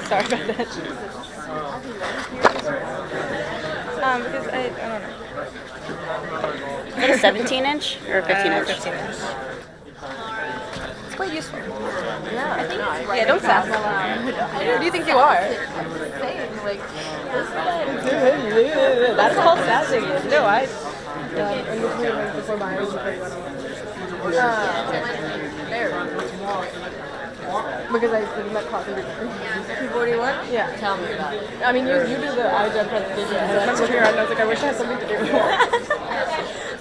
Sorry about that. Because I don't know. Is that a 17-inch or a 15-inch? 15-inch. It's quite useful. Yeah, I think it's right. Yeah, don't sass. Who do you think you are? That's called sassing. No, I. In between, like, before my eyes, because I met Coffee. 241? Yeah. Tell me about it. I mean, you do the iJet presentation, and I'm looking around and I was like, I wish I had something to do.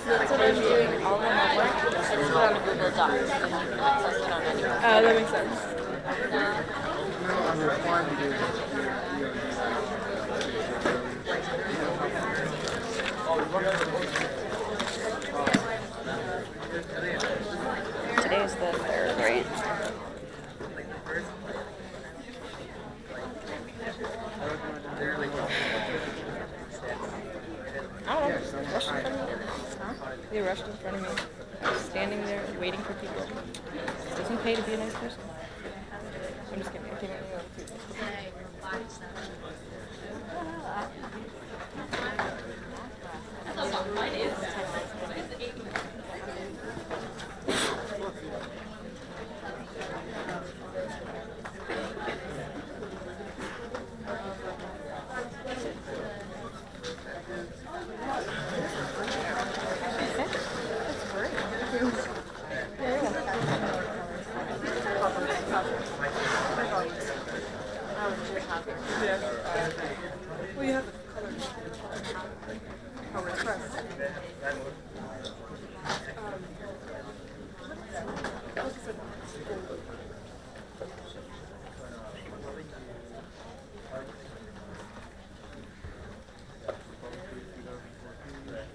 That's what I'm doing. All my homework, I just put on a Google Docs, and you can access it on anywhere. That makes sense. Today is the 3rd, right? I don't know. Rushed in front of me. Huh? They rushed in front of me. I was standing there waiting for people. It doesn't pay to be a nice person. I'm just kidding. I can't even too nice.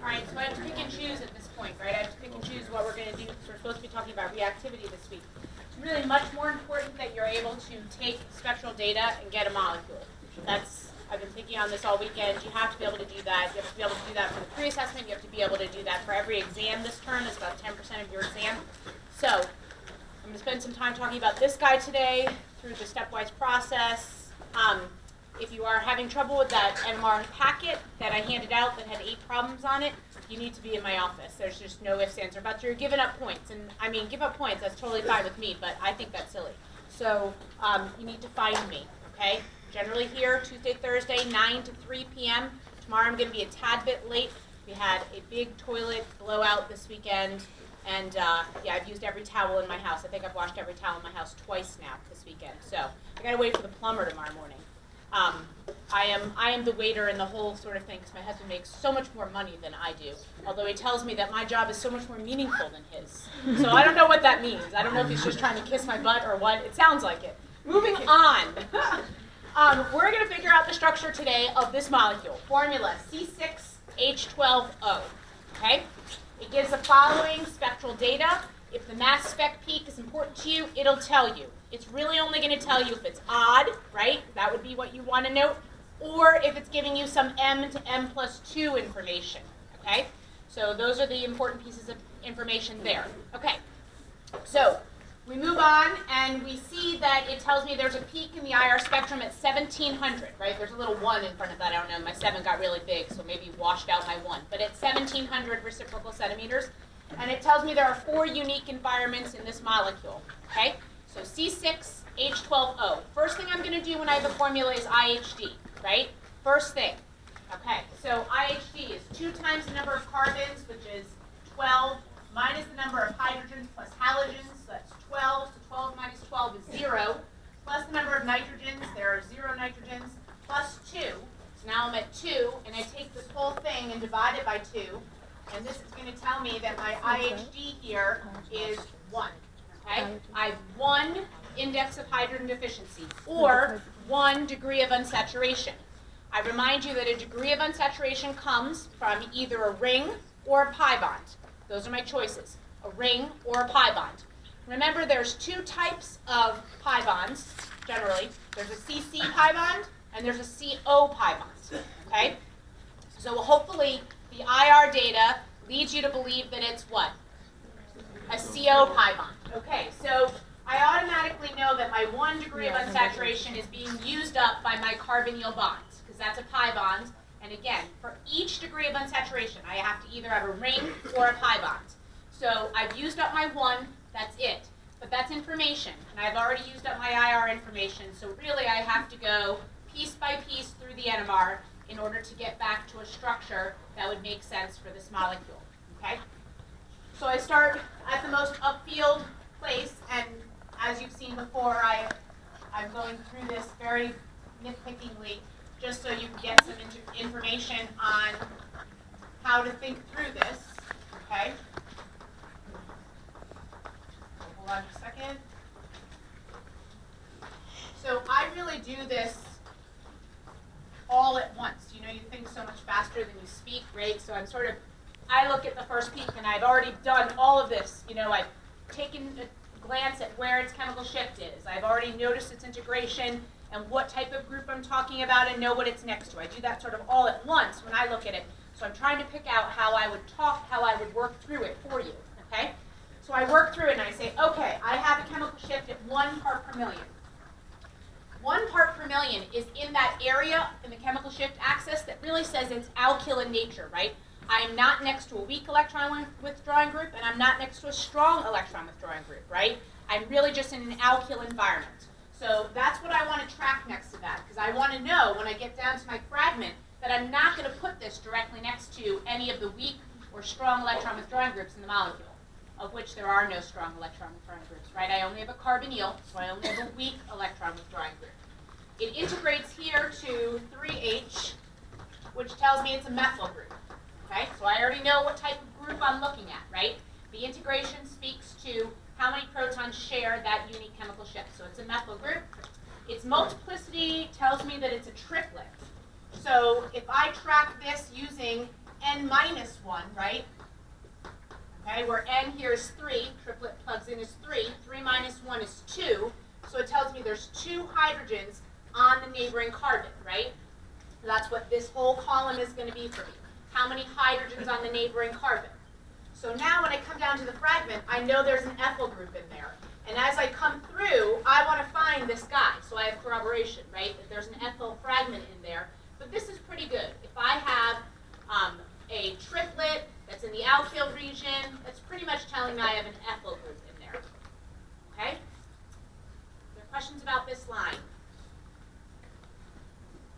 Alright, so I have to pick and choose at this point, right? I have to pick and choose what we're going to do. We're supposed to be talking about reactivity this week. It's really much more important that you're able to take spectral data and get a molecule. I've been thinking on this all weekend. You have to be able to do that. You have to be able to do that for the pre-assessment. You have to be able to do that for every exam this term. That's about 10% of your exam. So I'm going to spend some time talking about this guy today through the stepwise process. If you are having trouble with that NMR packet that I handed out that had 8 problems on it, you need to be in my office. There's just no ifs, ands, or buts. You're giving up points. And I mean, give up points, that's totally fine with me, but I think that's silly. So you need to find me, okay? Generally here, Tuesday, Thursday, 9 to 3 p.m. Tomorrow I'm going to be a tad bit late. We had a big toilet blowout this weekend. And yeah, I've used every towel in my house. I think I've washed every towel in my house twice now this weekend. So I got to wait for the plumber tomorrow morning. I am the waiter in the whole sort of thing because my husband makes so much more money than I do. Although he tells me that my job is so much more meaningful than his. So I don't know what that means. I don't know if he's just trying to kiss my butt or what. It sounds like it. Moving on. We're going to figure out the structure today of this molecule. Formula C6H12O. Okay? It gives the following spectral data. If the mass spec peak is important to you, it'll tell you. It's really only going to tell you if it's odd, right? That would be what you want to note. Or if it's giving you some M to M plus 2 information, okay? So those are the important pieces of information there. Okay, so we move on and we see that it tells me there's a peak in the IR spectrum at 1700, right? There's a little 1 in front of that. I don't know, my 7 got really big, so maybe washed out my 1. But at 1700 reciprocal centimeters, and it tells me there are 4 unique environments in this molecule, okay? So C6H12O. First thing I'm going to do when I have a formula is IHD, right? First thing. Okay, so IHD is 2 times the number of carbons, which is 12, minus the number of hydrogens plus halogens, so that's 12. So 12 minus 12 is 0, plus the number of nitrogens, there are 0 nitrogens, plus 2. So now I'm at 2, and I take this whole thing and divide it by 2, and this is going to tell me that my IHD here is 1. Okay? I have 1 index of hydrogen deficiency, or 1 degree of unsaturation. I remind you that a degree of unsaturation comes from either a ring or a pi bond. Those are my choices, a ring or a pi bond. Remember, there's 2 types of pi bonds, generally. There's a CC pi bond, and there's a CO pi bond. Okay? So hopefully, the IR data leads you to believe that it's what? A CO pi bond. Okay, so I automatically know that my 1 degree degree of unsaturation is being used up by my carbonyl bonds, because that's a pi bond. And again, for each degree of unsaturation, I have to either have a ring or a pi bond. So I've used up my 1, that's it. But that's information, and I've already used up my IR information, so really I have to go piece by piece through the NMR in order to get back to a structure that would make sense for this molecule, okay? So I start at the most upfield place, and as you've seen before, I'm going through this very nitpickingly, just so you can get some information on how to think through this, okay? Hold on a second. So I really do this all at once. You know, you think so much faster than you speak, right? So I look at the first peak, and I've already done all of this. You know, I've taken a glance at where its chemical shift is. I've already noticed its integration and what type of group I'm talking about and know what it's next to. I do that sort of all at once when I look at it. So I'm trying to pick out how I would work through it for you, okay? So I work through it and I say, okay, I have a chemical shift at 1 part per million. 1 part per million is in that area in the chemical shift axis that really says it's alkyl in nature, right? I am not next to a weak electron withdrawing group, and I'm not next to a strong electron withdrawing group, right? I'm really just in an alkyl environment. So that's what I want to track next to that, because I want to know when I get down to my fragment that I'm not going to put this directly next to any of the weak or strong electron withdrawing groups in the molecule, of which there are no strong electron withdrawing groups, right? I only have a carbonyl, so I only have a weak electron withdrawing group. It integrates here to 3H, which tells me it's a methyl group, okay? So I already know what type of group I'm looking at, right? The integration speaks to how many protons share that unique chemical shift. So it's a methyl group. Its multiplicity tells me that it's a triplet. So if I track this using n minus 1, right? Okay, where n here is 3, triplet plugs in is 3, 3 minus 1 is 2, so it tells me there's 2 hydrogens on the neighboring carbon, right? So that's what this whole column is going to be for me. How many hydrogens on the neighboring carbon? So now when I come down to the fragment, I know there's an ethyl group in there. And as I come through, I want to find this guy. So I have corroboration, right? That there's an ethyl fragment in there. But this is pretty good. If I have a triplet that's in the alkyl region, that's pretty much telling me I have an ethyl group in there. Okay? Are there questions about this line?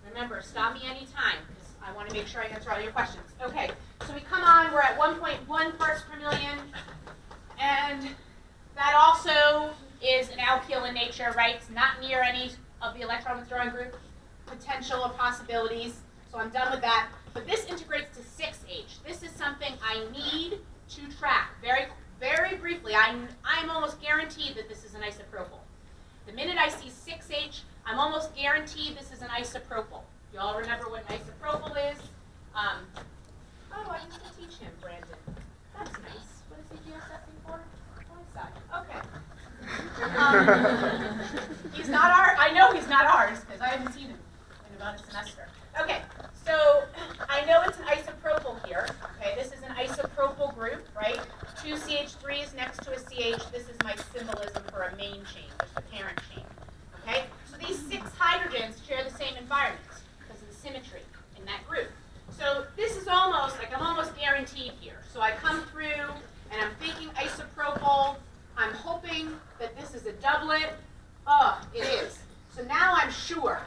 Remember, stop me anytime, because I want to make sure I answer all your questions. Okay, so we come on, we're at 1.1 parts per million, and that also is an alkyl in nature, right? It's not near any of the electron withdrawing group potential or possibilities, so I'm done with that. But this integrates to 6H. This is something I need to track. Very, very briefly, I'm almost guaranteed that this is an isopropyl. The minute I see 6H, I'm almost guaranteed this is an isopropyl. You all remember what an isopropyl is? Oh, I used to teach him, Brandon. That's nice. What is he GSFing for? Okay. He's not ours. I know he's not ours because I haven't seen him in about a semester. Okay, so I know it's an isopropyl here. Okay, this is an isopropyl group, right? 2CH3 is next to a CH. This is my symbolism for a main chain, just a parent chain. Okay, so these 6 hydrogens share the same environment because of the symmetry in that group. So this is almost, like I'm almost guaranteed here. So I come through and I'm thinking isopropyl. I'm hoping that this is a doublet. Oh, it is. So now I'm sure.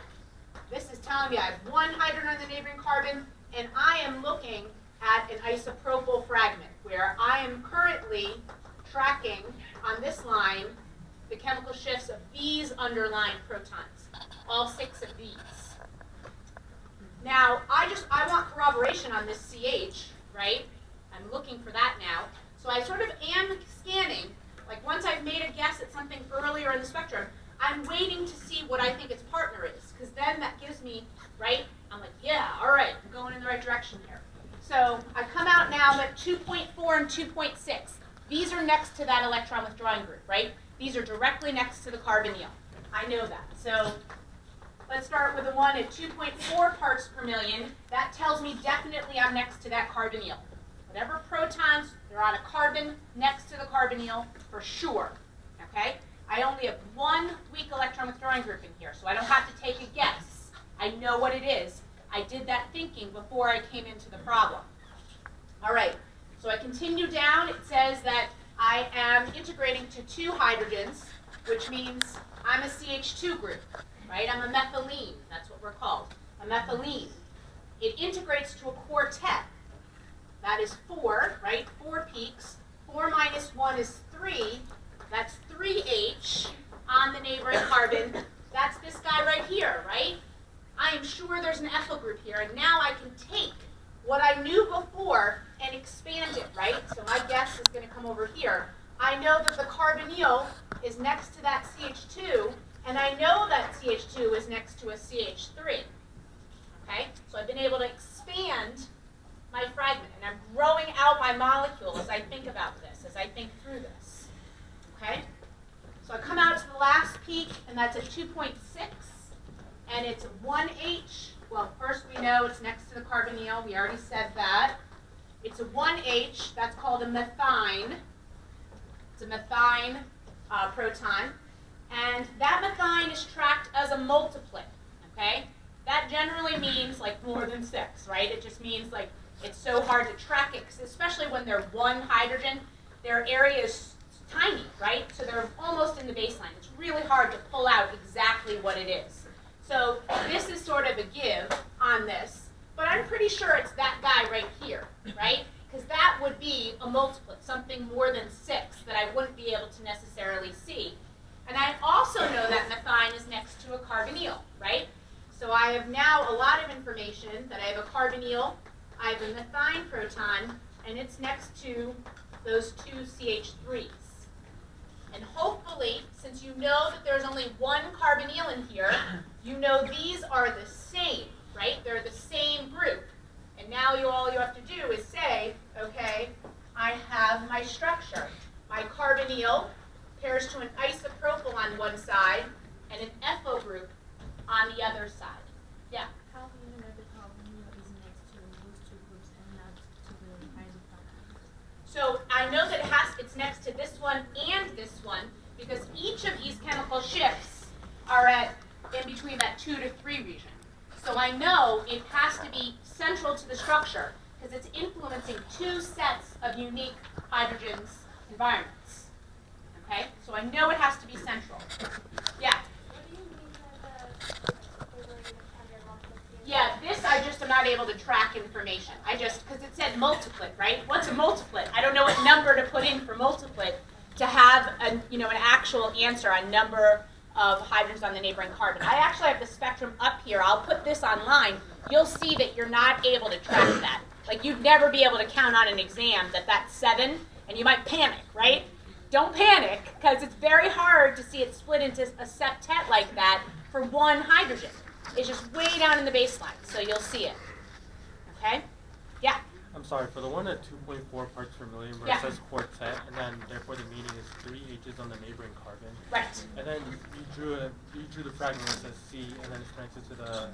This is telling me I have 1 hydrogen on the neighboring carbon, and I am looking at an isopropyl fragment where I am currently tracking on this line the chemical shifts of these underlying protons, all 6 of these. Now, I want corroboration on this CH, right? I'm looking for that now. So I sort of am scanning, like once I've made a guess at something earlier in the spectrum, I'm waiting to see what I think its partner is, because then that gives me, right? I'm like, yeah, all right, I'm going in the right direction here. So I come out now at 2.4 and 2.6. These are next to that electron withdrawing group, right? These are directly next to the carbonyl. I know that. So let's start with the one at 2.4 parts per million. That tells me definitely I'm next to that carbonyl. Whatever protons, they're on a carbon next to the carbonyl for sure. Okay? I only have one weak electron withdrawing group in here, so I don't have to take a guess. I know what it is. I did that thinking before I came into the problem. All right, so I continue down. It says that I am integrating to 2 hydrogens, which means I'm a CH2 group, right? I'm a methylene. That's what we're called, a methylene. It integrates to a quartet. That is 4, right? 4 peaks. 4 minus 1 is 3. That's 3H on the neighboring carbon. That's this guy right here, right? I am sure there's an ethyl group here, and now I can take what I knew before and expand it, right? So my guess is going to come over here. I know that the carbonyl is next to that CH2, and I know that CH2 is next to a CH3. Okay? So I've been able to expand my fragment, and I'm growing out my molecule as I think about this, as I think through this. Okay? So I come out to the last peak, and that's at 2.6, and it's 1H. Well, first we know it's next to the carbonyl. We already said that. It's a 1H. That's called a methine. It's a methine proton. And that methine is tracked as a multiplet. Okay? That generally means like more than 6, right? It just means like it's so hard to track it, 'cause especially when they're one hydrogen, their area is tiny, right? So they're almost in the baseline. It's really hard to pull out exactly what it is. So this is sort of a give on this, but I'm pretty sure it's that guy right here, right? Because that would be a multiplet, something more than 6 that I wouldn't be able to necessarily see. And I also know that methine is next to a carbonyl, right? So I have now a lot of information that I have a carbonyl, I have a methine proton, and it's next to those 2 CH3s. And hopefully, since you know that there's only one carbonyl in here, you know these are the same, right? They're the same group. And now all you have to do is say, okay, I have my structure. My carbonyl pairs to an isopropyl on one side and an ethyl group on the other side. Yeah? How do you know that the carbonyl is next to those 2 groups and not to the isopropyl? So I know that it's next to this one and this one because each of these chemical shifts are in between that 2 to 3 region. So I know it has to be central to the structure because it's influencing 2 sets of unique hydrogens environments. Okay? So I know it has to be central. Yeah? What do you mean by the Yeah, this I just am not able to track information. Because it said multiplet, right? What's a multiplet? I don't know what number to put in for multiplet to have an actual answer on number of hydrogens on the neighboring carbon. I actually have the spectrum up here. I'll put this online. You'll see that you're not able to track that. Like you'd never be able to count on an exam that that's 7, and you might panic, right? Don't panic, because it's very hard to see it split into a septet like that for one hydrogen. It's just way down in the baseline, so you'll see it. Okay? Yeah? I'm sorry, for the one at 2.4 parts per million where Yeah. it says quartet, and then therefore the meaning is 3 H's on the neighboring carbon. Right. And then you drew the fragment that says C, and then it's connected to the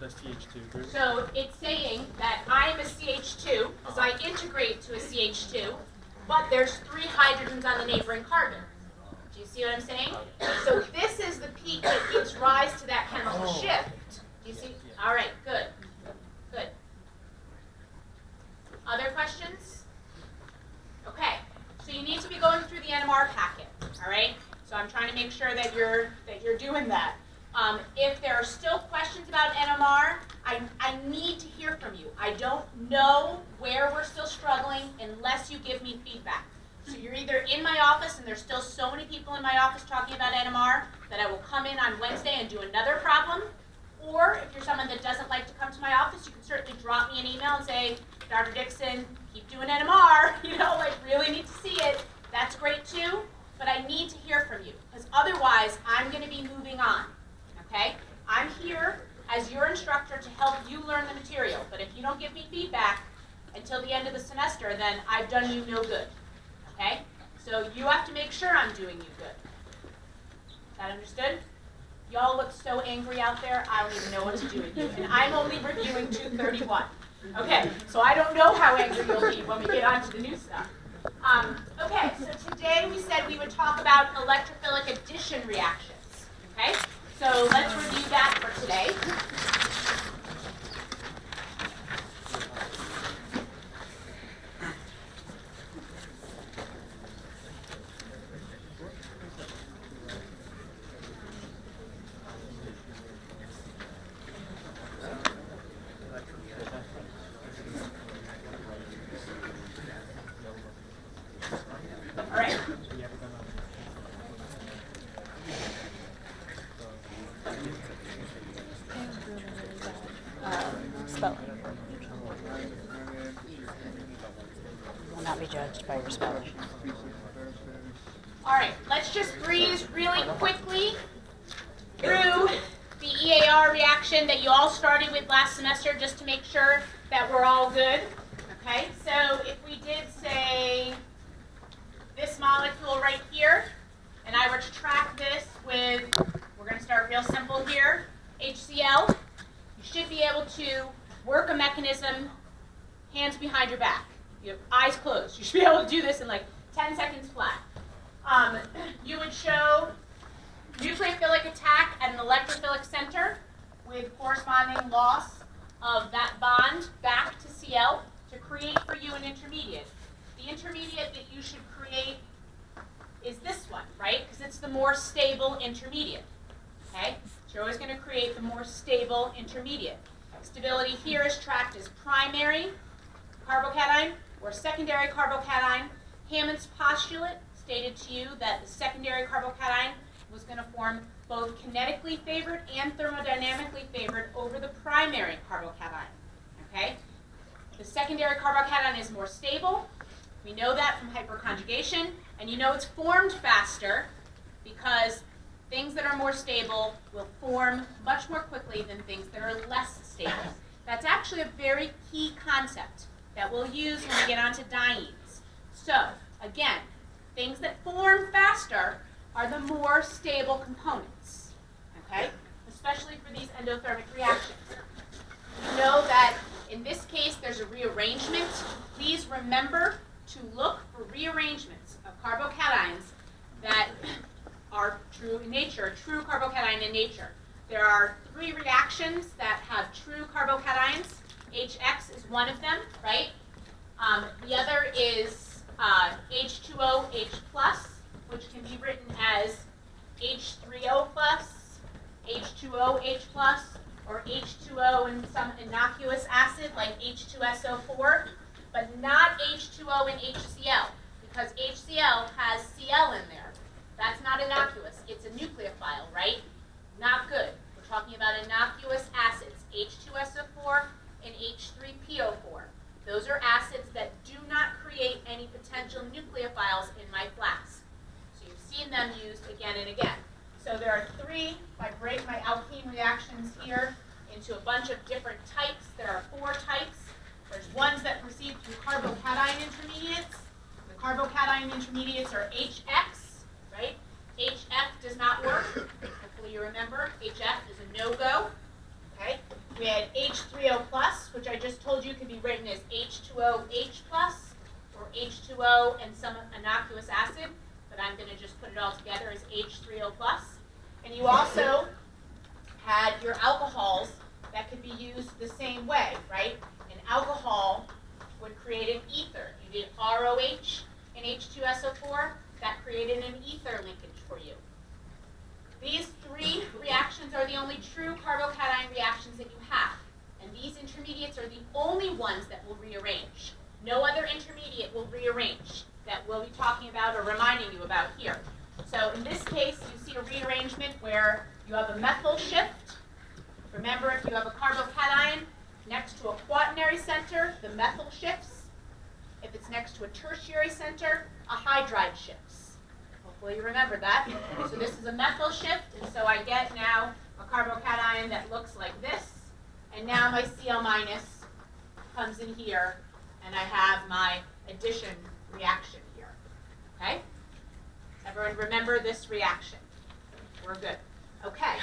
CH2 group. So it's saying that I'm a CH2, because I integrate to a CH2, but there's 3 hydrogens on the neighboring carbon. Do you see what I'm saying? So this is the peak that gives rise to that chemical shift. Do you see? All right, good. Good. Other questions? Okay, so you need to be going through the NMR packet, all right? So I'm trying to make sure that you're doing that. If there are still questions about NMR, I need to hear from you. I don't know where we're still struggling unless you give me feedback. So you're either in my office, and there's still so many people in my office talking about NMR that I will come in on Wednesday and do another problem. Or if you're someone that doesn't like to come to my office, you can certainly drop me an email and say, Dr. Dixon, keep doing NMR, really need to see it. That's great too, but I need to hear from you, because otherwise I'm going to be moving on, okay? I'm here as your instructor to help you learn the material, but if you don't give me feedback until the end of the semester, then I've done you no good, okay? So you have to make sure I'm doing you good. Is that understood? Y'all look so angry out there, I don't even know what to do with you. And I'm only reviewing 231. Okay, so I don't know how angry you'll be when we get on to the new stuff. Okay, so today we said we would talk about electrophilic addition So let's review that for today. All right. Spelling. Will not be judged by your spelling. All right, let's just breeze really quickly through the EAR reaction that you all started with last semester just to make sure that we're all good. Okay, so if we did say this molecule right here, and I were to track this with, we're going to start real simple here, HCl, you should be able to work a mechanism, hands behind your back, you have eyes closed. You should be able to do this in like 10 seconds flat. You would show nucleophilic attack at an electrophilic center with corresponding loss of that bond back to Cl to create for you an intermediate. The intermediate that you should create is this one, right? Because it's the more stable intermediate. Okay? So you're always going to create the more stable intermediate. Stability here is tracked as primary carbocation or secondary carbocation. Hammond's postulate stated to you that the secondary carbocation was going to form both kinetically favored and thermodynamically favored over the primary carbocation. Okay? The secondary carbocation is more stable. We know that from hyperconjugation, and you know it's formed faster because things that are more stable will form much more quickly than things that are less stable. That's actually a very key concept that we'll use when we get onto dienes. So, again, things that form faster are the more stable components, okay? Especially for these endothermic reactions. You know that in this case there's a rearrangement. Please remember to look for rearrangements of carbocations that are true in nature, true carbocation in nature. There are 3 reactions that have true carbocations. HX is one of them, right? The other is H2OH+, which can be written as H3O+, H2OH+, or H2O and some innocuous acid like H2SO4, but not H2O and HCl, because HCl has Cl in there. That's not innocuous. It's a nucleophile, right? Not good. We're talking about innocuous acids, H2SO4 and H3PO4. Those are acids that do not create any potential nucleophiles in my flask. So you've seen them used again and again. So there are 3, if I break my alkene reactions here into a bunch of different types, there are 4 types. There's ones that proceed through carbocation intermediates. The carbocation intermediates are HX, right? HF does not work. Hopefully you remember. HF is a no-go. Okay? We had H3O+, which I just told you could be written as H2OH+, or H2O and some innocuous acid, but I'm going to just put it all together as H3O+. And you also had your alcohols that could be used the same way, right? An alcohol would create an ether. You did ROH and H2SO4, that created an ether linkage for you. These 3 reactions are the only true carbocation reactions that you have. And these intermediates are the only ones that will rearrange. No other intermediate will rearrange that we'll be talking about or reminding you about here. So in this case, you see a rearrangement where you have a methyl shift. Remember, if you have a carbocation next to a quaternary center, the methyl shifts. If it's next to a tertiary center, a hydride shifts. Hopefully you remember that. So this is a methyl shift, and so I get now a carbocation that looks like this. And now my Cl- comes in here, and I have my addition reaction here. Okay? Everyone remember this reaction? We're good. Okay.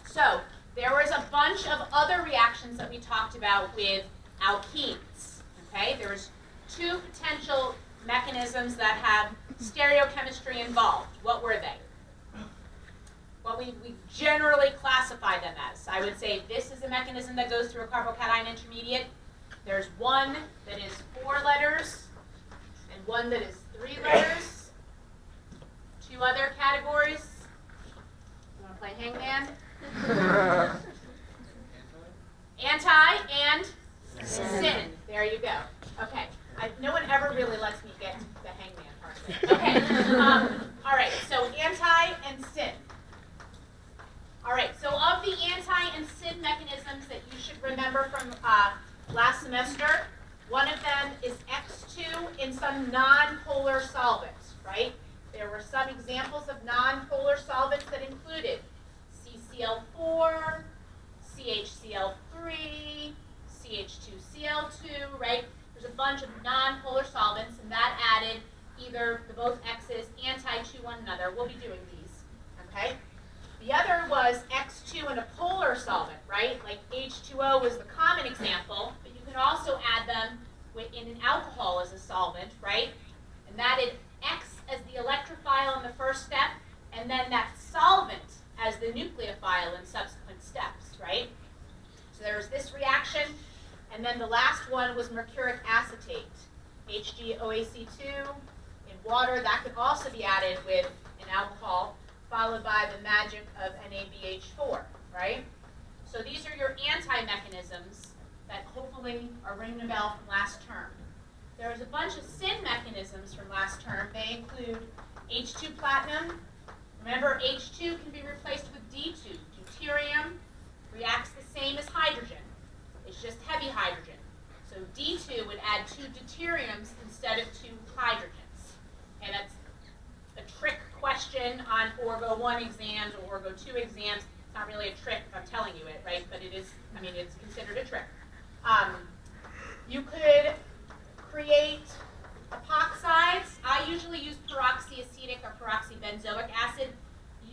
So there was a bunch of other reactions that we talked about with alkenes. Okay? There was 2 potential mechanisms that have stereochemistry involved. What were they? What we we generally classify them as. I would say this is a mechanism that goes through a carbocation intermediate. There's one that is 4 letters and one that is 3 letters. 2 other categories. You want to play hangman? Anti and sin. There you go. Okay. No one ever really lets me get to the hangman part of it. Okay. All right. So anti and sin. All right. So of the anti and sin mechanisms that you should remember from last semester, one of them is X2 in some non-polar solvents, right? There were some examples of non-polar solvents that included CCl4, CHCl3, CH2Cl2, right? There's a bunch of non-polar solvents, and that added either the both X's anti to one another. We'll be doing these, okay? The other was X2 in a polar solvent, right? Like H2O was the common example, but you can also add them in an alcohol as a solvent, right? And that is X as the electrophile in the first step, and then that solvent as the nucleophile in subsequent steps, right? So there's this reaction, and then the last one was mercuric acetate, HgOAC2 in water. That could also be added with an alcohol, followed by the magic of NaBH4, right? So these are your anti-mechanisms that hopefully are ringing a bell from last term. There was a bunch of sin mechanisms from last term. They include H2 platinum. Remember, H2 can be replaced with D2. Deuterium reacts the same as hydrogen. It's just heavy hydrogen. So D2 would add 2 deuteriums instead of 2 hydrogens. And that's a trick question on Orgo 1 exams or Orgo 2 exams. It's not really a trick if I'm telling you it, right? But it is, I mean, it's considered a trick. You could create epoxides. I usually use peroxyacetic or peroxybenzoic acid.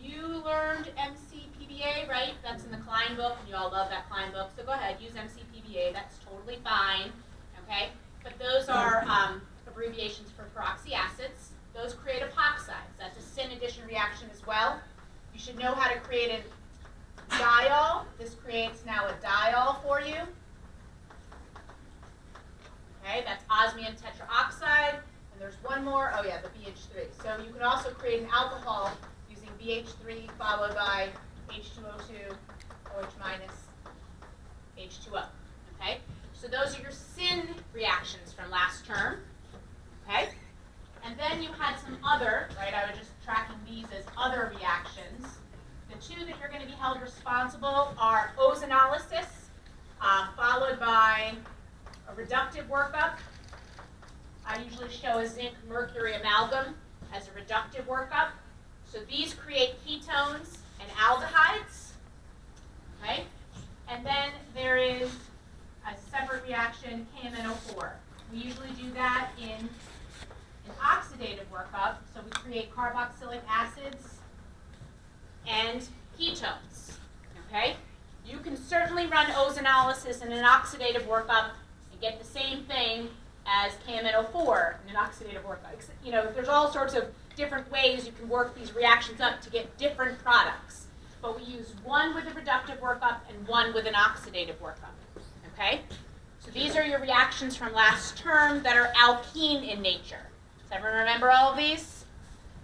You learned MCPBA, right? That's in the Klein book, and you all love that Klein book. So go ahead, use MCPBA. That's totally fine, okay? But those are abbreviations for peroxy acids. Those create epoxides. That's a sin addition reaction as well. You should know how to create a diol. This creates now a diol for you. Okay, that's osmium tetraoxide, and there's one more. Oh yeah, the BH3. So you can also create an alcohol using BH3 followed by H2O2, OH minus, H2O. Okay, so those are your sin reactions from last term. Okay, and then you had some other, right? I was just tracking these as other reactions. The 2 that you're going to be held responsible are ozonolysis, followed by a reductive workup. I usually show a zinc mercury amalgam as a reductive workup. So these create ketones and aldehydes. Okay? And then there is a separate reaction, KMNO4. We usually do that in an oxidative workup. So we create carboxylic acids and ketones. Okay? You can certainly run ozonolysis in an oxidative workup and get the same thing as KMNO4 in an oxidative workup. You know, there's all sorts of different ways you can work these reactions up to get different products. But we use one with a reductive workup and one with an oxidative workup. Okay? So these are your reactions from last term that are alkene in nature. Does everyone remember all of these?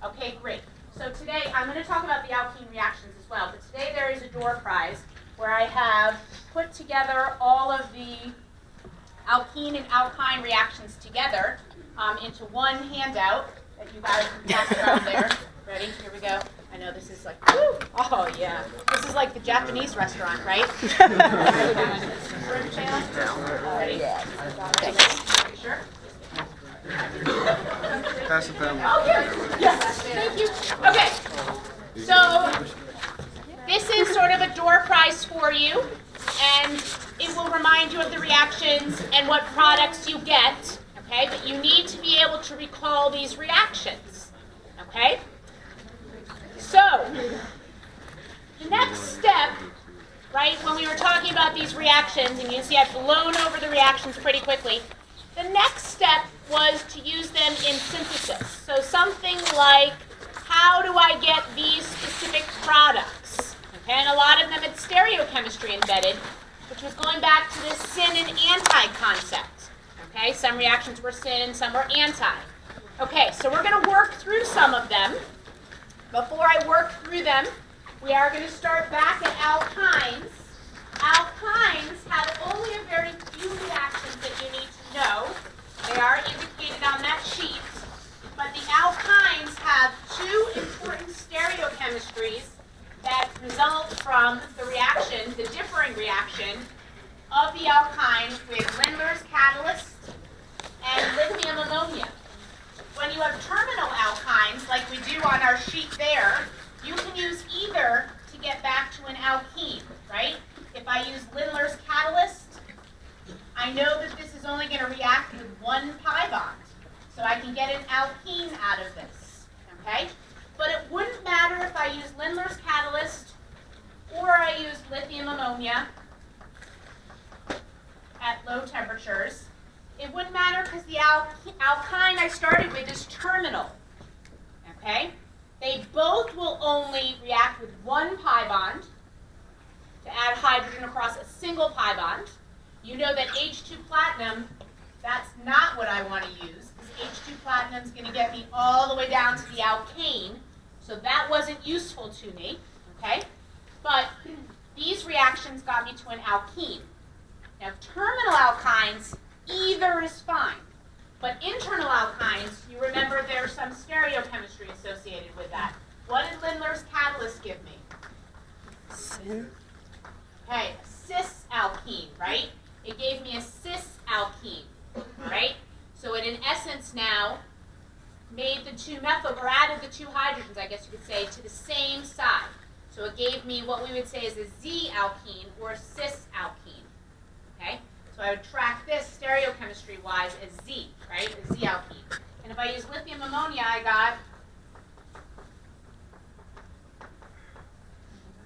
Okay, great. So today, I'm going to talk about the alkene reactions as well, but today there is a door prize where I have put together all of the alkene and alkyne reactions together into one handout that you guys can pass around there. Ready? Here we go. I know this is like, woo! Oh yeah. This is like the Japanese restaurant, right? Ready? Yeah. Sure? Pass it down. Oh, yeah. Yes. Thank you. Okay. So this is sort of a door prize for you, and it will remind you of the reactions and what products you get. Okay, but you need to be able to recall these reactions. Okay. So the next step, right? When we were talking about these reactions, and you can see I've blown over the reactions pretty quickly. The next step was to use them in synthesis. So something like, how do I get these specific products? stereochemistry embedded, which was going back to this syn and anti concept. Okay, some reactions were syn, some were anti. Okay, so we're going to work through some of them. Before I work through them, we are going to start back at alkynes. Alkynes have only a very few reactions that you need to know. They are indicated on that sheet. But the alkynes have two important stereochemistries that result from the reaction, the differing reaction, of the alkyne with Lindlar's catalyst and lithium ammonia. When you have terminal alkynes, like we do on our sheet there, you can use either to get back to an alkene, right? If I use Lindlar's catalyst, I know that this is only going to react with one pi bond. So I can get an alkene out of this, okay? But it wouldn't matter if I use Lindlar's catalyst or I use lithium ammonia at low temperatures. It wouldn't matter because the alkyne I started with is terminal, okay? They both will only react with one pi bond to add hydrogen across a single pi bond. You know that H2 platinum, that's not what I want to use, because H2 platinum is going to get me all the way down to the alkane, so that wasn't useful to me, okay? But these reactions got me to an alkene. Now, terminal alkynes, either is fine. But internal alkynes, you remember there's some stereochemistry associated with that. What did Lindlar's catalyst give me? Syn. Okay, a cis alkene, right? It gave me a cis alkene, right? So it, in essence, now made the two methyl, or added the two hydrogens, I guess you could say, to the same side. So it gave me what we would say is a Z alkene or a cis alkene, okay? So I would track this stereochemistry-wise as Z, right, a Z alkene. And if I use lithium ammonia, I got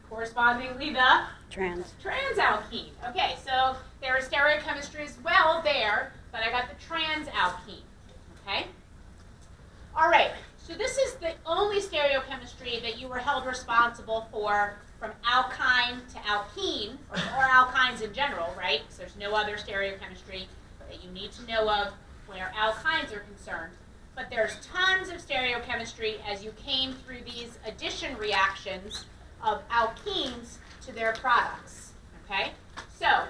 correspondingly the Trans. trans alkene. Okay, so there is stereochemistry as well there, but I got the trans alkene, okay? All right, so this is the only stereochemistry that you were held responsible for from alkyne to alkene, or alkynes in general, right? Because there's no other stereochemistry that you need to know of where alkynes are concerned. But there's tons of stereochemistry as you came through these addition reactions of alkenes to their products, okay? So,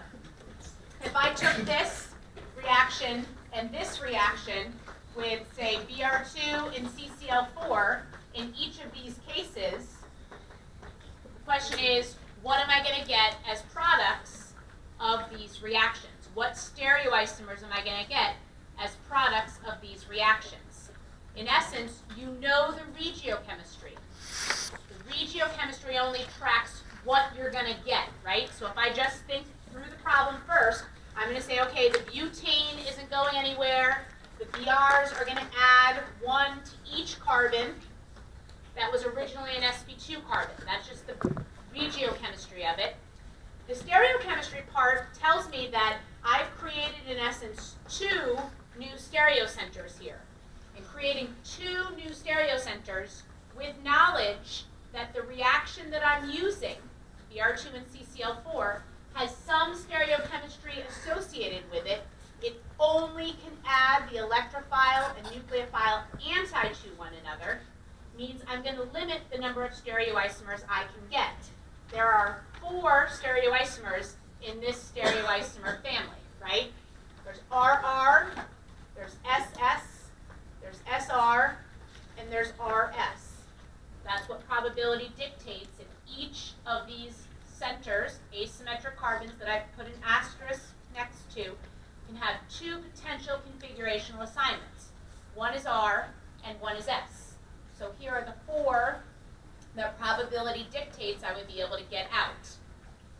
if I took this reaction and this reaction with, say, Br2 and CCl4 in each of these cases, the question is, what am I going to get as products of these reactions? What stereoisomers am I going to get as products of these reactions? In essence, you know the regiochemistry. The regiochemistry only tracks what you're going to get, right? So if I just think through the problem first, I'm going to say, okay, the butane isn't going anywhere. The BRs are going to add one to each carbon. That was originally an sp2 carbon. That's just the regiochemistry of it. The stereochemistry part tells me that I've created, in essence, two new stereocenters here. And creating two new stereocenters with knowledge that the reaction that I'm using, Br2 and CCl4, has some stereochemistry associated with it. It only can add the electrophile and nucleophile anti to one another. Means I'm going to limit the number of stereoisomers I can get. There are 4 stereoisomers in this stereoisomer family, right? There's RR, there's SS, there's SR, and there's RS. That's what probability dictates in each of these centers, asymmetric carbons that I've put an asterisk next to, can have 2 potential configurational assignments. One is R and one is S. So here are the 4 that probability dictates I would be able to get out.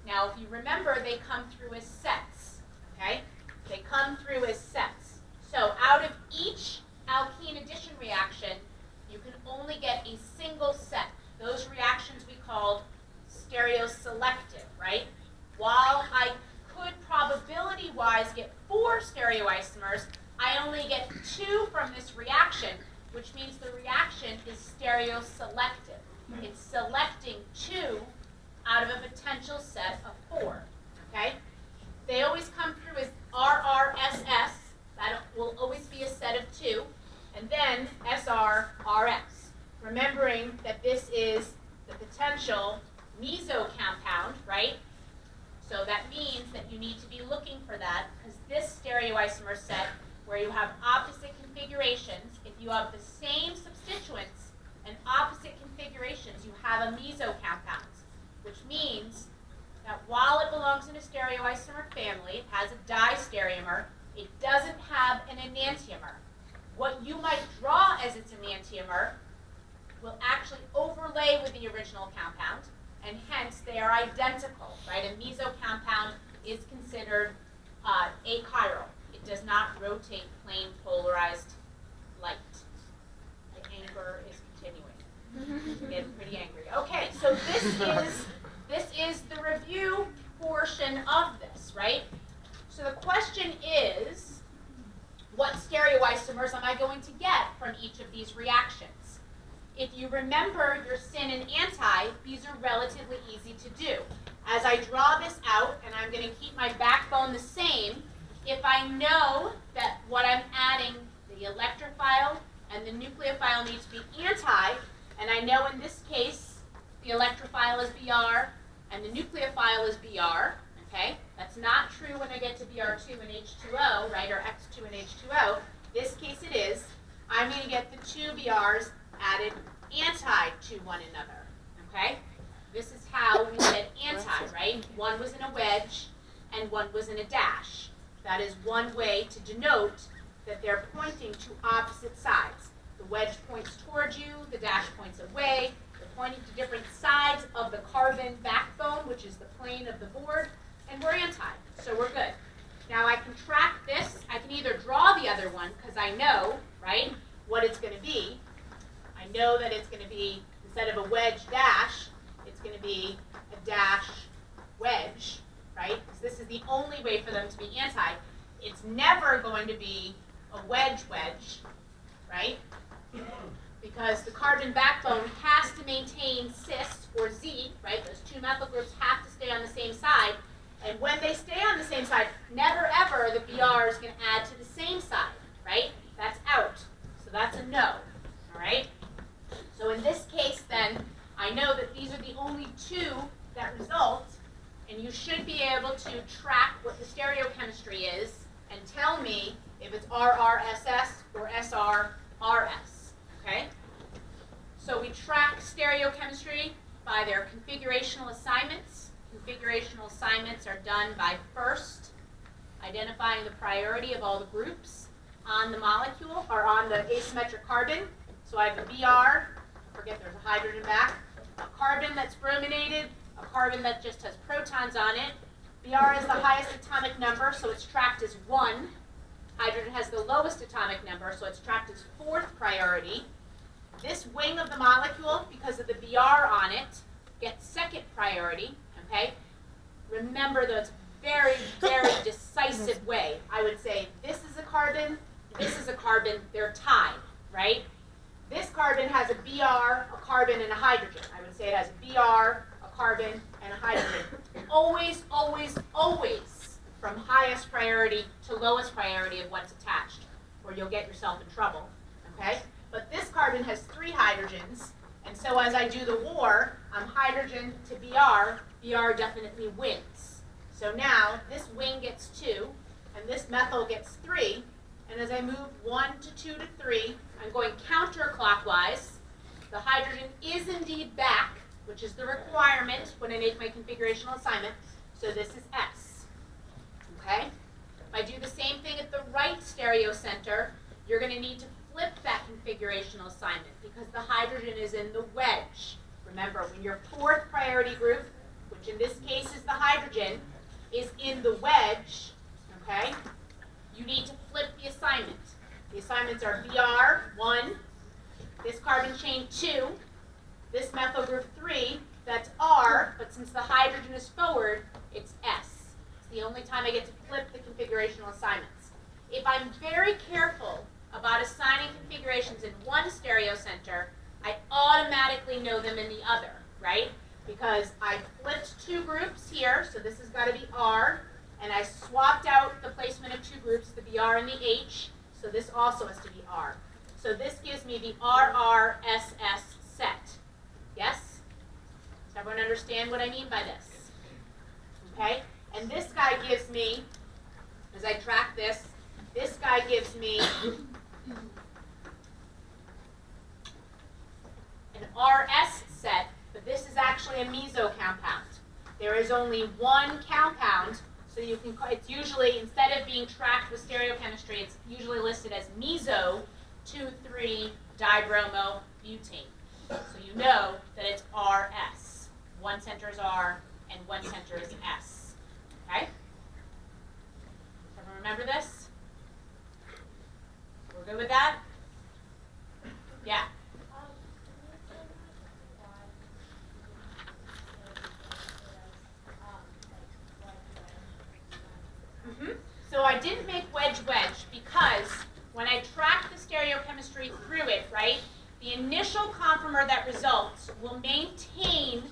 Now, if you remember, they come through as sets, okay? They come through as sets. So out of each alkene addition reaction, you can only get a single set. Those reactions we called stereoselective, right? While I could probability-wise get 4 stereoisomers, I only get 2 from this reaction, which means the reaction is stereoselective. It's selecting 2 out of a potential set of 4. Okay? They always come through as RRSS. That will always be a set of 2. And then SRRS. Remembering that this is the potential meso compound, right? So that means that you need to be looking for that, because this stereoisomer set, where you have opposite configurations, if you have the same substituents and opposite configurations, you have a meso compound, which means that while it belongs in a stereoisomer family, it has a distereomer, it doesn't have an enantiomer. What you might draw as its enantiomer will actually overlay with the original compound, and hence they are identical, right? A meso compound is considered achiral. It does not rotate plane polarized light. The anger is continuing. It's getting pretty angry. Okay, so this is the review portion of this, right? So the question is, what stereoisomers am I going to get from each of these reactions? If you remember your syn and anti, these are relatively easy to do. As I draw this out, and I'm going to keep my backbone the same, if I know that what I'm adding, the electrophile and the nucleophile needs to be anti, and I know in this case the electrophile is Br and the nucleophile is Br, okay? That's not true when I get to Br2 and H2O, right, or X2 and H2O. This case it is. I'm going to get the 2 Brs added anti to one another, okay? This is how we said anti, right? One was in a wedge and one was in a dash. That is one way to denote that they're pointing to opposite sides. The wedge points towards you, the dash points away. They're pointing to different sides of the carbon backbone, which is the plane of the board, and we're anti, so we're good. Now I can track this. I can either draw the other one, because I know, right, what it's going to be. I know that it's going to be, instead of a wedge dash, it's going to be a dash wedge, right? Because this is the only way for them to be anti. It's never going to be a wedge, right? Because the carbon backbone has to maintain cis or Z, right? Those 2 methyl groups have to stay on the same side. And when they stay on the same side, never ever the Br is going to add to the same side, right? That's out. So that's a no, all right? So in this case, then, I know that these are the only 2 that result, and you should be able to track what the stereochemistry is and tell me if it's RRSS or SRRS, okay? So we track stereochemistry by their configurational assignments. Configurational assignments are done by first identifying the priority of all the groups on the molecule, or on the asymmetric carbon. So I have a Br, forget there's a hydrogen back, a carbon that's brominated, a carbon that just has protons on it. Br is the highest atomic number, so it's tracked as 1. Hydrogen has the lowest atomic number, so it's tracked as 4th priority. This wing of the molecule, because of the Br on it, gets 2nd priority, okay? Remember, though, it's very, very decisive way. I would say this is a carbon, they're tied, right? This carbon has a Br, a carbon, and a hydrogen. I would say it has a Br, a carbon, and a hydrogen. Always, always, always from highest priority to lowest priority of what's attached, or you'll get yourself in trouble, okay? But this carbon has 3 hydrogens, and so as I do the war, I'm hydrogen to Br, Br definitely wins. So now this wing gets 2, and this methyl gets 3, and as I move 1 to 2 to 3, I'm going counterclockwise. The hydrogen is indeed back, which is the requirement when I make my configurational assignment. So this is S. Okay? If I do the same thing at the right stereocenter, you're going to need to flip that configurational assignment because the hydrogen is in the wedge. Remember, when your 4th priority group, which in this case is the hydrogen, is in the wedge, okay, you need to flip the assignment. The assignments are Br, 1, this carbon chain 2, this methyl group 3, that's R, but since the hydrogen is forward, it's S. It's the only time I get to flip the configurational assignments. If I'm very careful about assigning configurations in one stereocenter, I automatically know them in the other, right? because I flipped two groups here, so this has got to be R, and I swapped out the placement of two groups, the BR and the H, so this also has to be R. So this gives me the RRSS set. Yes? Does everyone understand what I mean by this? Okay? And this guy gives me, as I track this guy gives me an RS set, but this is actually a meso compound. There is only one compound, so you can, it's usually, instead of being tracked with stereochemistry, it's usually listed as meso 2,3-dibromobutane. So you know that it's RS. One center is R and one center is S. Okay? Everyone remember this? We're good with that? Yeah. So I didn't make wedge because when I track the stereochemistry through it, right, the initial conformer that results will maintain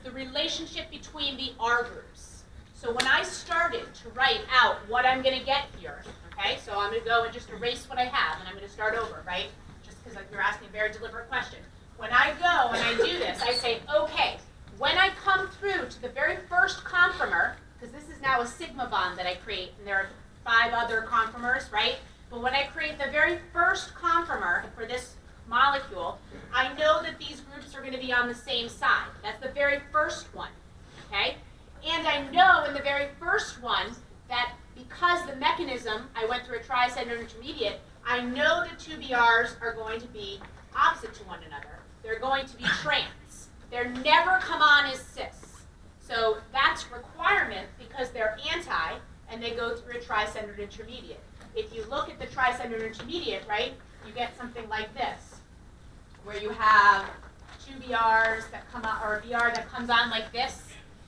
the relationship between the R groups. So when I started to write out what I'm going to get here, okay, so I'm going to go and just erase what I have, and I'm going to start over, right, just because you're asking a very deliberate question. When I go and I do this, I say, okay, when I come through to the very first conformer, because this is now a sigma bond that I create, and there are 5 other conformers, right? But when I create the very first conformer for this molecule, I know that these groups are going to be on the same side. That's the very first one, okay? And I know in the very first one that because the mechanism, I went through a tri-centered intermediate, I know the two BRs are going to be opposite to one another. They're going to be trans. They're never come on as cis. So that's requirement because they're anti and they go through a tri-centered intermediate. If you look at the tri-centered intermediate, right, you get something like this, where you have two BRs that come out, or a BR that comes on like this,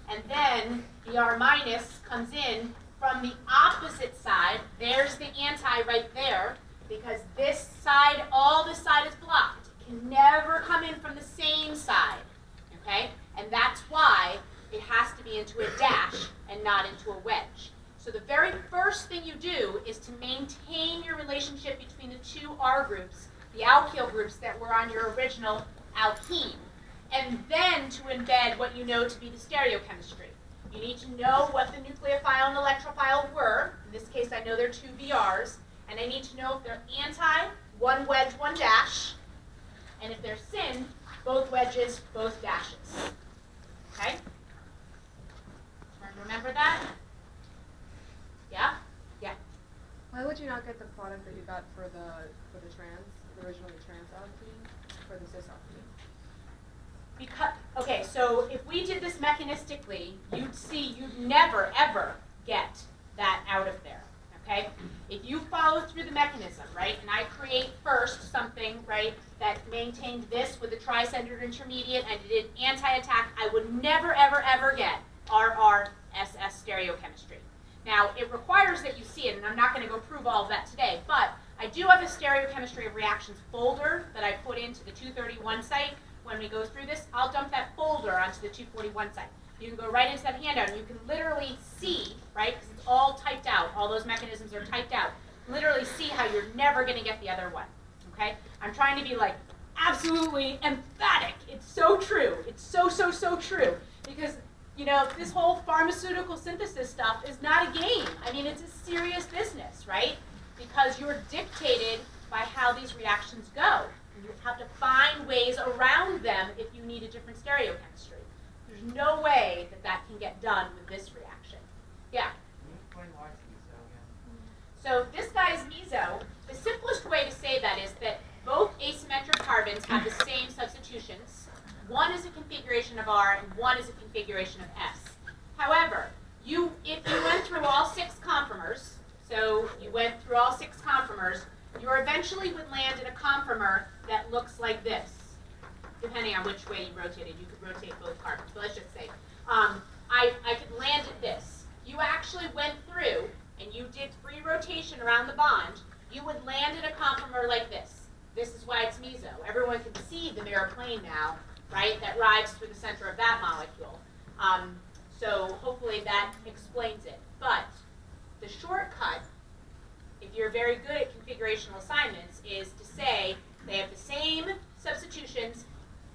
and then BR minus comes in from the opposite side. There's the anti right there, because this side, all this side is blocked. It can never come in from the same side, okay? And that's why it has to be into a dash and not into a wedge. So the very first thing you do is to maintain your relationship between the two R groups, the alkyl groups that were on your original alkene, and then to embed what you know to be the stereochemistry. You need to know what the nucleophile and electrophile were. In this case, I know they're two BRs, and I need to know if they're anti, one wedge, one dash, and if they're syn, both wedges, both dashes. Okay? Remember that? Yeah? Yeah. Why would you not get the product that you got for the originally trans alkene, for the cis alkene? Because, okay, so if we did this mechanistically, you'd see you'd never, ever get that out of there, okay? If you follow through the mechanism, right, and I create first something, right, that maintained this with a tri-centered intermediate and did anti-attack, I would never, ever, ever get RRSS stereochemistry. Now, it requires that you see it, and I'm not going to go prove all of that today, but I do have a stereochemistry of reactions folder that I put into the 231 site. When we go through this, I'll dump that folder onto the 241 site. You can go right into that handout, and you can literally see, right, because it's all typed out, all those mechanisms are typed out, literally see how you're never going to get the other one, okay? I'm trying to be, like, absolutely emphatic. It's so true. It's so, so, so true, because you know, this whole pharmaceutical synthesis stuff is not a game. I mean, it's a serious business, right? Because you're dictated by how these reactions go. And you have to find ways around them if you need a different stereochemistry. There's no way that that can get done with this reaction. Yeah? Can you explain why it's meso again? So this guy is meso. The simplest way to say that is that both asymmetric carbons have the same substitutions. One is a configuration of R and one is a configuration of S. However, if you went through all 6 conformers, so you went through all 6 conformers, you eventually would land in a conformer that looks like this, depending on which way you rotated. You could rotate both carbons, but let's just say I could land at this. You actually went through and you did free rotation around the bond, you would land in a conformer like this. This is why it's meso. Everyone can see the mirror plane now. right, that rides through the center of that molecule. So hopefully that explains it. But the shortcut, if you're very good at configurational assignments, is to say they have the same substitutions,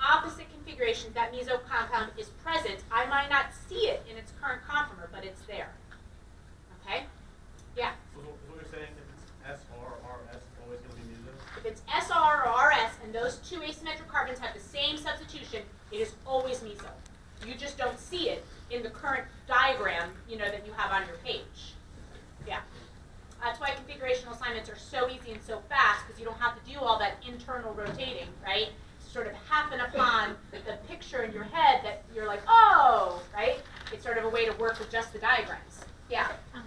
opposite configurations. That meso compound is present. I might not see it in its current conformer, but it's there. Okay? Yeah? So what you're saying, if it's SR or RS, it's always going to be meso? If it's SR or RS and those two asymmetric carbons have the same substitution, it is always meso. You just don't see it in the current diagram, you know, that you have on your page. Yeah. That's why configurational assignments are so easy and so fast, because you don't have to do all that internal rotating, right? Sort of happen upon the picture in your head that you're like, oh, right? It's sort of a way to work with just the diagrams. Yeah? And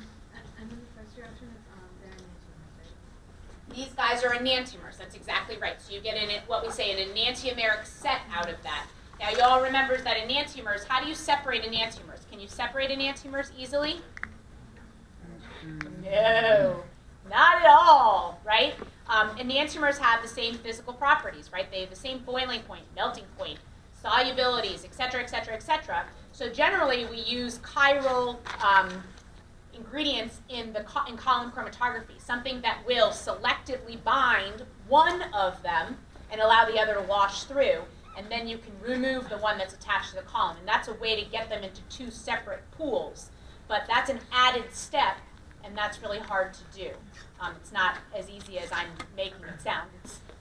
then the first reaction is they're enantiomers, right? These guys are enantiomers. That's exactly right. So you get what we say an enantiomeric set out of that. Now, you all remember that enantiomers, how do you separate enantiomers? Can you separate enantiomers easily? No, not at all, right? Enantiomers have the same physical properties, right? They have the same boiling point, melting point, solubilities, et cetera, et cetera, et cetera. So generally, we use chiral ingredients in column chromatography, something that will selectively bind one of them and allow the other to wash through, and then you can remove the one that's attached to the column. And that's a way to get them into two separate pools. But that's an added step, and that's really hard to do. It's not as easy as I'm making it sound.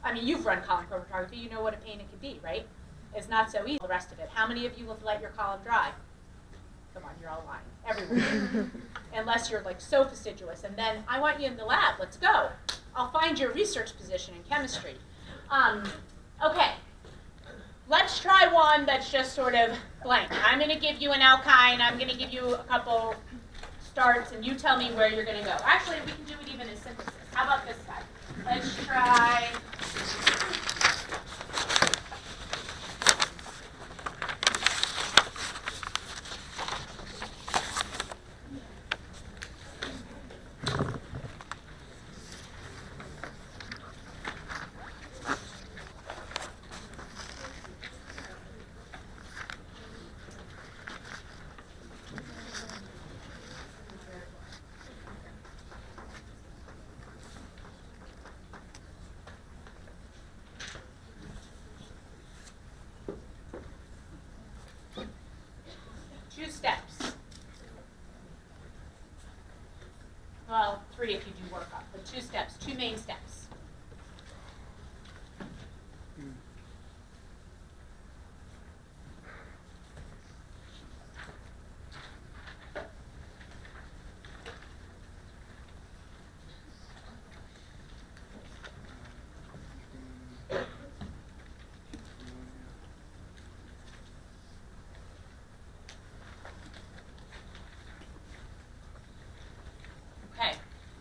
I mean, you've run column chromatography. You know what a pain it can be, right? It's not so easy, the rest of it. How many of you have let your column dry? Come on, you're all lying. Everyone. Unless you're like so fastidious. And then, I want you in the lab. Let's go. I'll find your research position in chemistry. Okay. Let's try one that's just sort of blank. I'm going to give you an alkyne. I'm going to give you a couple starts, and you tell me where you're going to go. Actually, we can do it even as synthesis. How about this guy? Let's try... two steps. Well, three if you do work up, but two steps, two main steps.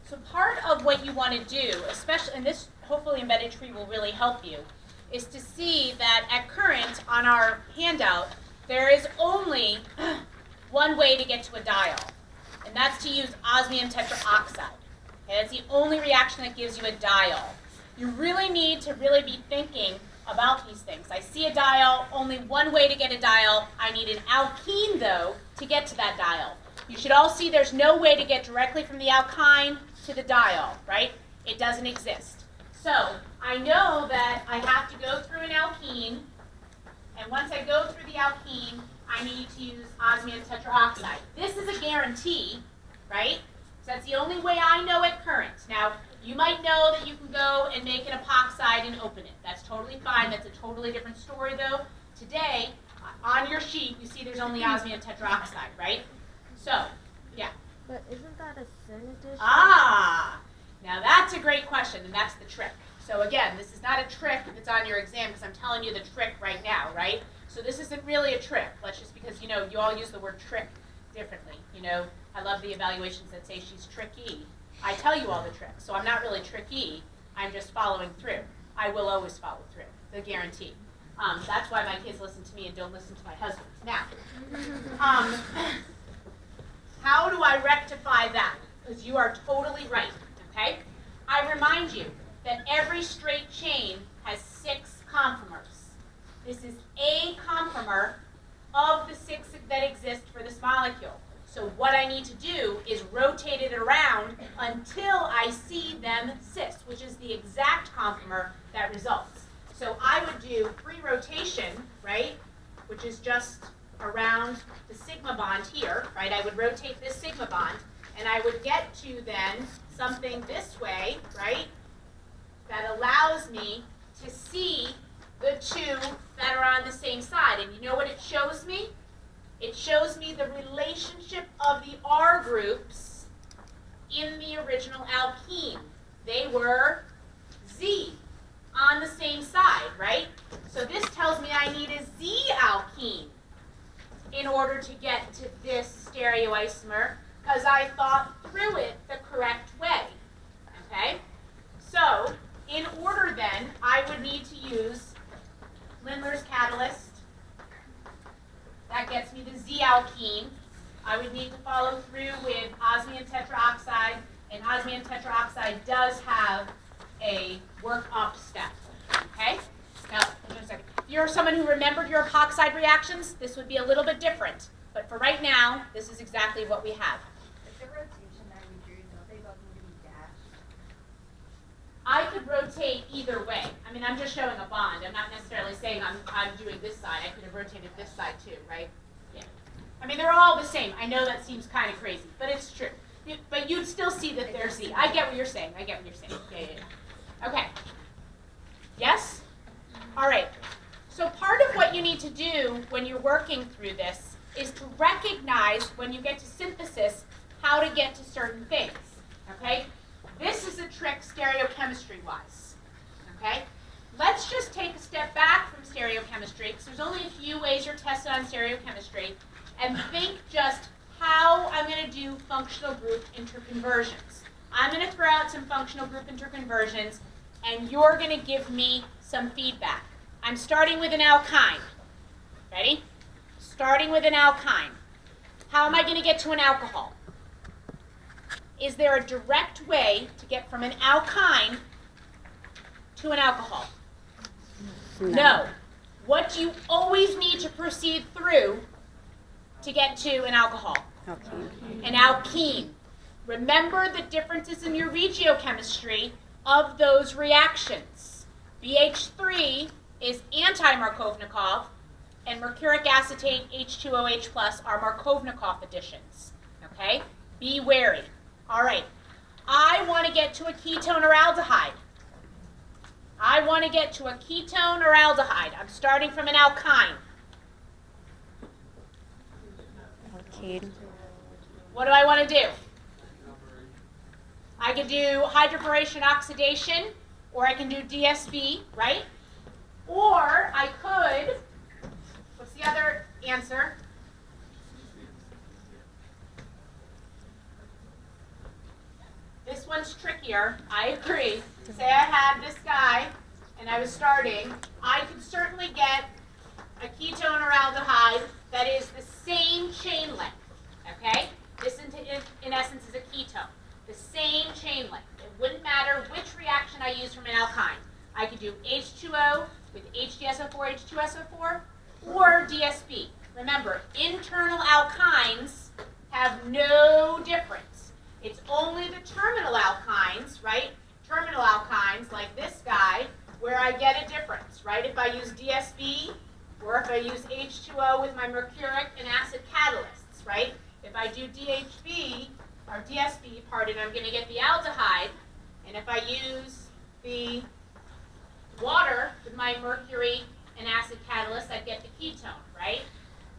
So part of what you want to do, especially, and this hopefully embedded tree will really help you, is to see that at current on our handout, there is only one way to get to a diol, and that's to use osmium tetraoxide. Okay, that's the only reaction that gives you a diol. You really need to really be thinking about these things. I see a diol, only one way to get a diol. I need an alkene, though, to get to that diol. You should all see there's no way to get directly from the alkyne to the diol, right? It doesn't exist. So I know that I have to go through an alkene, and once I go through the alkene, I need to use osmium tetraoxide. This is a guarantee, right? So that's the only way I know at current. Now, you might know that you can go and make an epoxide and open it. That's totally fine. That's a totally different story, though. Today, on your sheet, you see there's only osmium tetraoxide, right? So, yeah. But isn't that a synthesis? Ah, now that's a great question, and that's the trick. So again, this is not a trick if it's on your exam, because I'm telling you the trick right now, right? So this isn't really a trick. Let's just, because, you know, you all use the word trick differently. You know, I love the evaluations that say she's tricky. I tell you all the tricks, so I'm not really tricky. I'm just following through. I will always follow through, the guarantee. That's why my kids listen to me and don't listen to my husband. Now, how do I rectify that? Because you are totally right, okay? I remind you that every straight chain has 6 conformers. This is a conformer of the 6 that exist for this molecule. So what I need to do is rotate it around until I see them cis, which is the exact conformer that results. So I would do free rotation, right, which is just around the sigma bond here, right? I would rotate this sigma bond, and I would get to then something this way, right, that allows me to see the 2 that are on the same side. And you know what it shows me? It shows me the relationship of the R groups in the original alkene. They were Z on the same side, right? So this tells me I need a Z alkene in order to get to this stereoisomer because I thought through it the correct way, okay? So in order then, I would need to use Lindlar's catalyst. That gets me the Z alkene. I would need to follow through with osmium tetraoxide, and osmium tetraoxide does have a work up step, okay? Now, just a second. If you're someone who remembered your epoxide reactions, this would be a little bit different. But for right now, this is exactly what we have. The rotation that we drew, don't they both need to be dashed? I could rotate either way. I mean, I'm just showing a bond. I'm not necessarily saying I'm doing this side. I could have rotated this side too, right? Yeah. I mean, they're all the same. I know that seems kind of crazy, but it's true. But you'd still see that they're Z. I get what you're saying. I get what you're saying. Yeah. Okay. Yes? All right. So part of what you need to do when you're working through this is to recognize when you get to synthesis how to get to certain things. Okay? This is a trick stereochemistry-wise, okay? Let's just take a step back from stereochemistry, because there's only a few ways you're tested on stereochemistry, and think just how I'm going to do functional group interconversions. I'm going to throw out some functional group interconversions, and you're going to give me some feedback. I'm starting with an alkyne. Ready? Starting with an alkyne. How am I going to get to an alcohol? Is there a direct way to get from an alkyne to an alcohol? No. What do you always need to proceed through to get to an alcohol? Alkene. An alkene. Remember the differences in your regiochemistry of those reactions. BH3 is anti-Markovnikov, and mercuric acetate H2OH plus are Markovnikov additions. Okay? Be wary. All right. I want to get to a ketone or aldehyde. I want to get to a ketone or aldehyde. I'm starting from an alkyne. Alkene. What do I want to do? I can do hydroboration oxidation, or I can do DSB, right? Or I could, what's the other answer? This one's trickier, I agree. Say I had this guy, and I was starting, I could certainly get a ketone or aldehyde that is the same chain length, okay? This in essence is a ketone. The same chain length. It wouldn't matter which reaction I use from an alkyne. I could do H2O with HDSO4, H2SO4, or DSB. Remember, internal alkynes have no difference. It's only the terminal alkynes, right? Terminal alkynes, like this guy, where I get a difference, right? If I use DSB, or if I use H2O with my mercuric and acid catalysts, right? If I do DHB, or DSB, pardon, I'm going to get the aldehyde, and if I use the water with my mercury and acid catalyst, I get the ketone, right?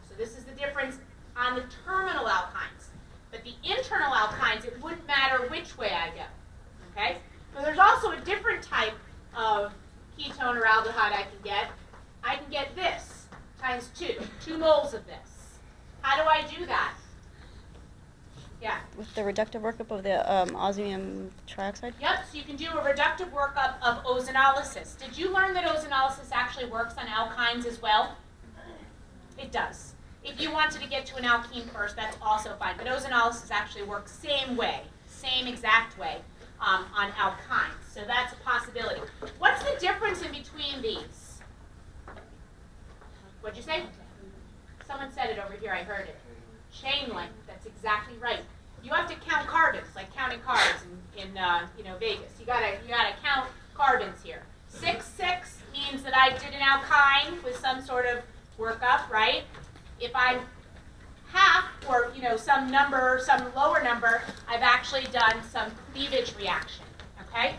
So this is the difference on the terminal alkynes. But the internal alkynes, it wouldn't matter which way I go, okay? So there's also a different type of ketone or aldehyde I can get. I can get this times 2 moles of this. How do I do that? Yeah. With the reductive workup of the osmium trioxide? Yep, so you can do a reductive workup of ozonolysis. Did you learn that ozonolysis actually works on alkynes as well? It does. If you wanted to get to an alkene first, that's also fine. But ozonolysis actually works same way, same exact way on alkynes. So that's a possibility. What's the difference in between these? What'd you say? Someone said it over here, I heard it. Chain length, that's exactly right. You have to count carbons, like counting cars in Vegas. You gotta count carbons here. 6, 6 means that I did an alkyne with some sort of workup, right? If I'm half, or some number, some lower number, I've actually done some cleavage reaction, okay?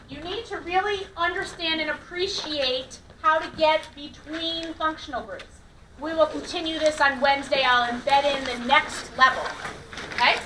You need to really understand and appreciate how to get between functional groups. We will continue this on Wednesday. I'll embed in the next level, okay?